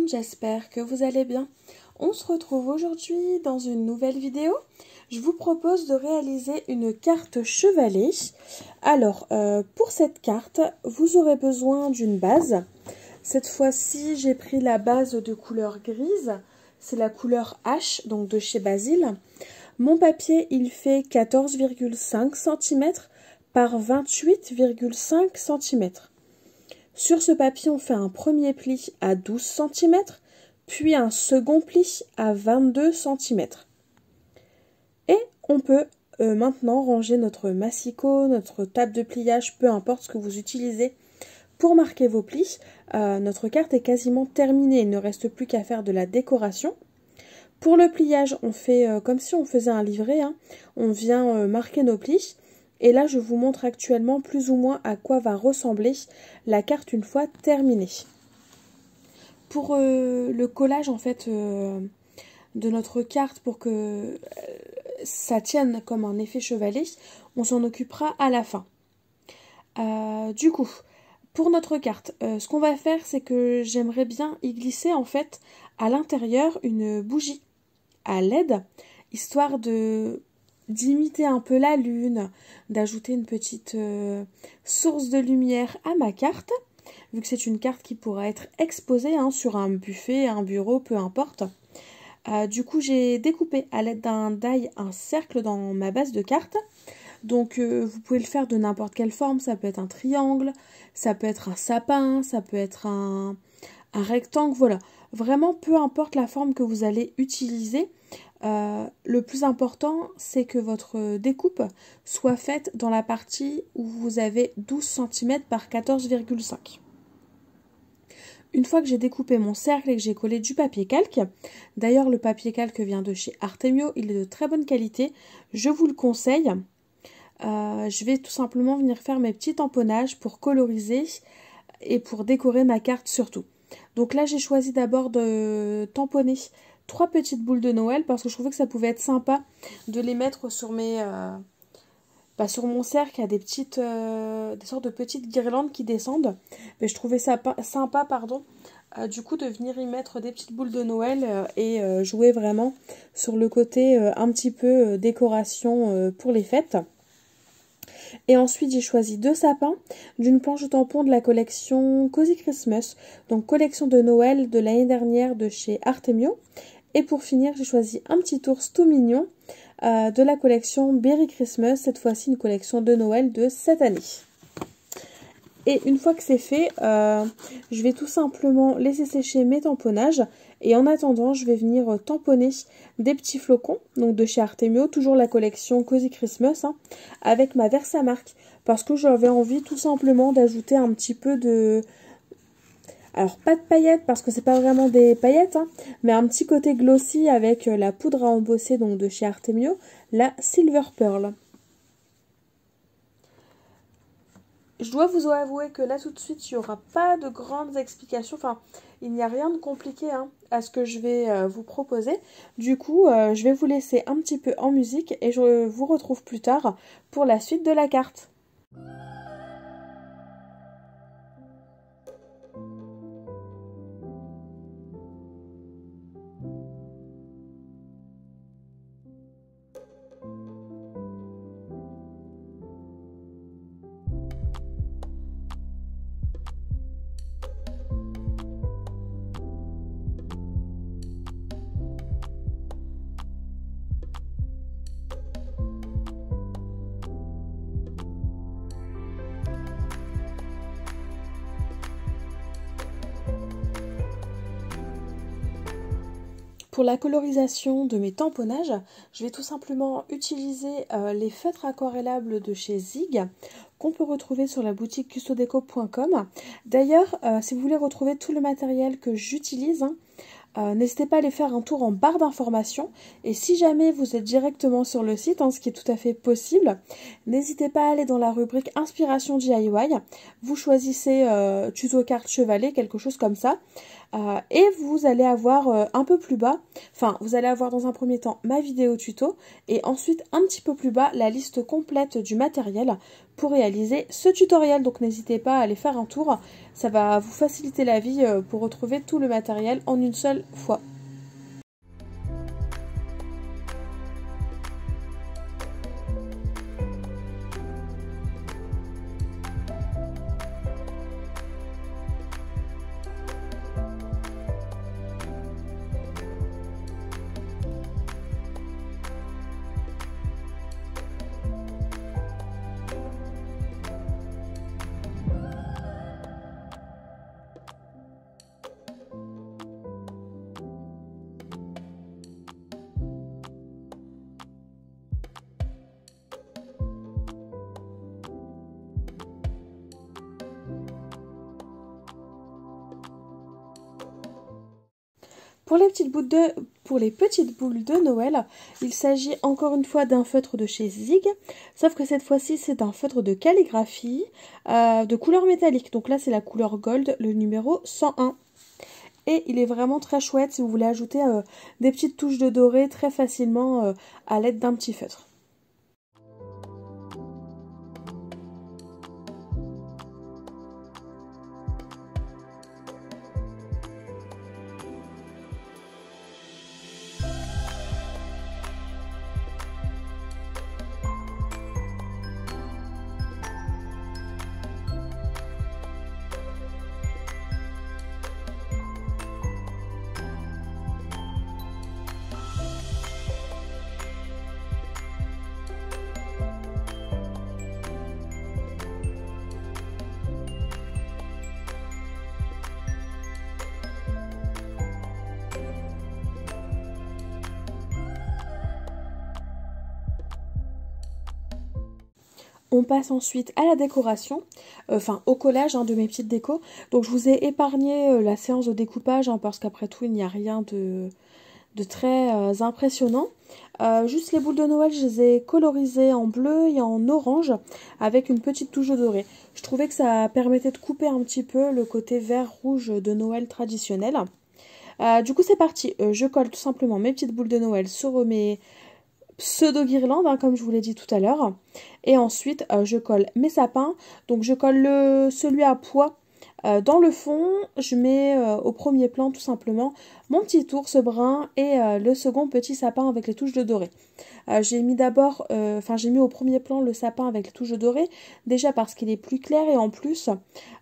monde, j'espère que vous allez bien. On se retrouve aujourd'hui dans une nouvelle vidéo. Je vous propose de réaliser une carte chevalet. Alors, pour cette carte, vous aurez besoin d'une base. Cette fois-ci, j'ai pris la base de couleur grise. C'est la couleur H, donc de chez Basil. Mon papier, il fait 14,5 cm par 28,5 cm. Sur ce papier, on fait un premier pli à 12 cm, puis un second pli à 22 cm. Et on peut maintenant ranger notre massicot, notre table de pliage, peu importe ce que vous utilisez pour marquer vos plis. Notre carte est quasiment terminée, il ne reste plus qu'à faire de la décoration. Pour le pliage, on fait comme si on faisait un livret, on vient marquer nos plis. Et là, je vous montre actuellement plus ou moins à quoi va ressembler la carte une fois terminée. Pour le collage en fait de notre carte, pour que ça tienne comme un effet chevalet, on s'en occupera à la fin. Du coup, pour notre carte, ce qu'on va faire, c'est que j'aimerais bien y glisser en fait à l'intérieur une bougie à LED, histoire d'imiter un peu la lune, d'ajouter une petite source de lumière à ma carte, vu que c'est une carte qui pourra être exposée sur un buffet, un bureau, peu importe. Du coup, j'ai découpé à l'aide d'un die un cercle dans ma base de carte. Donc, vous pouvez le faire de n'importe quelle forme. Ça peut être un triangle, ça peut être un sapin, ça peut être un rectangle, voilà. Vraiment, peu importe la forme que vous allez utiliser. Le plus important, c'est que votre découpe soit faite dans la partie où vous avez 12 cm par 14,5. Une fois que j'ai découpé mon cercle et que j'ai collé du papier calque, d'ailleurs le papier calque vient de chez Artemio, il est de très bonne qualité, je vous le conseille. Je vais tout simplement venir faire mes petits tamponnages pour coloriser et pour décorer ma carte surtout. Donc là, j'ai choisi d'abord de tamponner 3 petites boules de Noël parce que je trouvais que ça pouvait être sympa de les mettre sur mes sur mon cercle. Il y a des sortes de petites guirlandes qui descendent. Mais je trouvais ça sympa, du coup de venir y mettre des petites boules de Noël et jouer vraiment sur le côté un petit peu décoration pour les fêtes. Et ensuite, j'ai choisi 2 sapins d'une planche de tampon de la collection Cozy Christmas, donc collection de Noël de l'année dernière de chez Artemio. Et pour finir, j'ai choisi un petit ours tout mignon de la collection Berry Christmas, cette fois-ci une collection de Noël de cette année. Et une fois que c'est fait, je vais tout simplement laisser sécher mes tamponnages. Et en attendant, je vais venir tamponner des petits flocons, donc de chez Artemio, toujours la collection Cozy Christmas, avec ma Versamark. Parce que j'avais envie tout simplement d'ajouter un petit peu de... Alors pas de paillettes, parce que c'est pas vraiment des paillettes, mais un petit côté glossy avec la poudre à embosser, donc de chez Artemio, la Silver Pearl. Je dois vous avouer que là tout de suite, il n'y aura pas de grandes explications, enfin il n'y a rien de compliqué à ce que je vais vous proposer. Du coup, je vais vous laisser un petit peu en musique et je vous retrouve plus tard pour la suite de la carte. Pour la colorisation de mes tamponnages, je vais tout simplement utiliser les feutres aquarellables de chez Zig qu'on peut retrouver sur la boutique custodeco.com. D'ailleurs, si vous voulez retrouver tout le matériel que j'utilise, n'hésitez pas à aller faire un tour en barre d'informations. Et si jamais vous êtes directement sur le site, ce qui est tout à fait possible, n'hésitez pas à aller dans la rubrique Inspiration DIY. Vous choisissez tuto carte chevalet, quelque chose comme ça. Et vous allez avoir un peu plus bas, enfin vous allez avoir dans un premier temps ma vidéo tuto et ensuite un petit peu plus bas la liste complète du matériel pour réaliser ce tutoriel. Donc n'hésitez pas à aller faire un tour, ça va vous faciliter la vie pour retrouver tout le matériel en une seule fois. Pour les petites boules de Noël, il s'agit encore une fois d'un feutre de chez Zig, sauf que cette fois-ci c'est un feutre de calligraphie de couleur métallique. Donc là c'est la couleur gold, le numéro 101. Et il est vraiment très chouette si vous voulez ajouter des petites touches de doré très facilement à l'aide d'un petit feutre. On passe ensuite à la décoration, enfin au collage de mes petites décos. Donc je vous ai épargné la séance de découpage parce qu'après tout il n'y a rien de très impressionnant. Juste les boules de Noël, je les ai colorisées en bleu et en orange avec une petite touche de doré. Je trouvais que ça permettait de couper un petit peu le côté vert-rouge de Noël traditionnel. Du coup c'est parti, je colle tout simplement mes petites boules de Noël sur mes pseudo-guirlandes, comme je vous l'ai dit tout à l'heure. Et ensuite je colle mes sapins. Donc je colle celui à pois dans le fond, je mets au premier plan tout simplement mon petit ours brun et le second petit sapin avec les touches de doré. J'ai mis au premier plan le sapin avec les touches de doré, déjà parce qu'il est plus clair et en plus,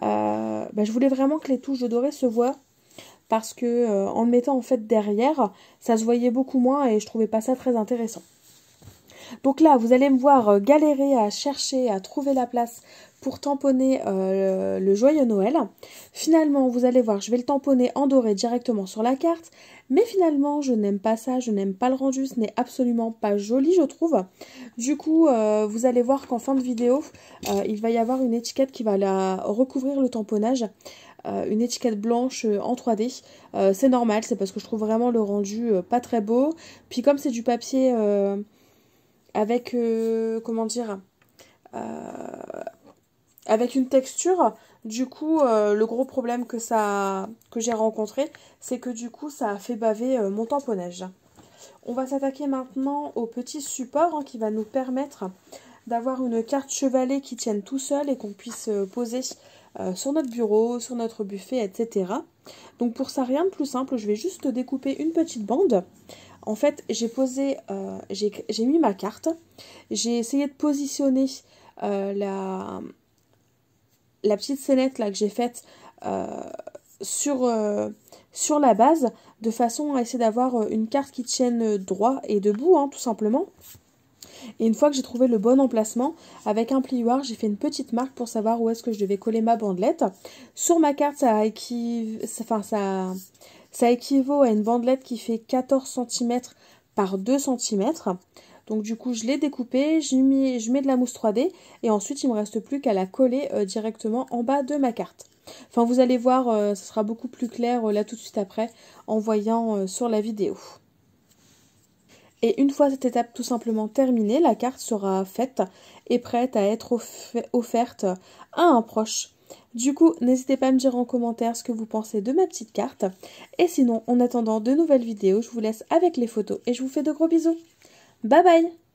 je voulais vraiment que les touches de doré se voient parce que en le mettant en fait derrière, ça se voyait beaucoup moins et je trouvais pas ça très intéressant. Donc là, vous allez me voir galérer à chercher, à trouver la place pour tamponner le joyeux Noël. Finalement, vous allez voir, je vais le tamponner en doré directement sur la carte. Mais finalement, je n'aime pas ça, je n'aime pas le rendu, ce n'est absolument pas joli, je trouve. Du coup, vous allez voir qu'en fin de vidéo, il va y avoir une étiquette qui va recouvrir le tamponnage. Une étiquette blanche en 3D. C'est normal, c'est parce que je trouve vraiment le rendu pas très beau. Puis comme c'est du papier avec, avec une texture, du coup, le gros problème que j'ai rencontré, c'est que du coup, ça a fait baver mon tamponnage. On va s'attaquer maintenant au petit support qui va nous permettre d'avoir une carte chevalet qui tienne tout seul et qu'on puisse poser sur notre bureau, sur notre buffet, etc. Donc pour ça, rien de plus simple, je vais juste découper une petite bande. En fait, j'ai mis ma carte, j'ai essayé de positionner la petite scénette là que j'ai faite sur la base, de façon à essayer d'avoir une carte qui tienne droit et debout, tout simplement. Et une fois que j'ai trouvé le bon emplacement, avec un plioir, j'ai fait une petite marque pour savoir où est-ce que je devais coller ma bandelette. Sur ma carte, ça équivaut à une bandelette qui fait 14 cm par 2 cm. Donc du coup, je l'ai découpée, je mets de la mousse 3D et ensuite, il ne me reste plus qu'à la coller directement en bas de ma carte. Enfin, vous allez voir, ce sera beaucoup plus clair là tout de suite après en voyant sur la vidéo. Et une fois cette étape tout simplement terminée, la carte sera faite et prête à être offerte à un proche. Du coup, n'hésitez pas à me dire en commentaire ce que vous pensez de ma petite carte. Et sinon, en attendant de nouvelles vidéos, je vous laisse avec les photos et je vous fais de gros bisous. Bye bye!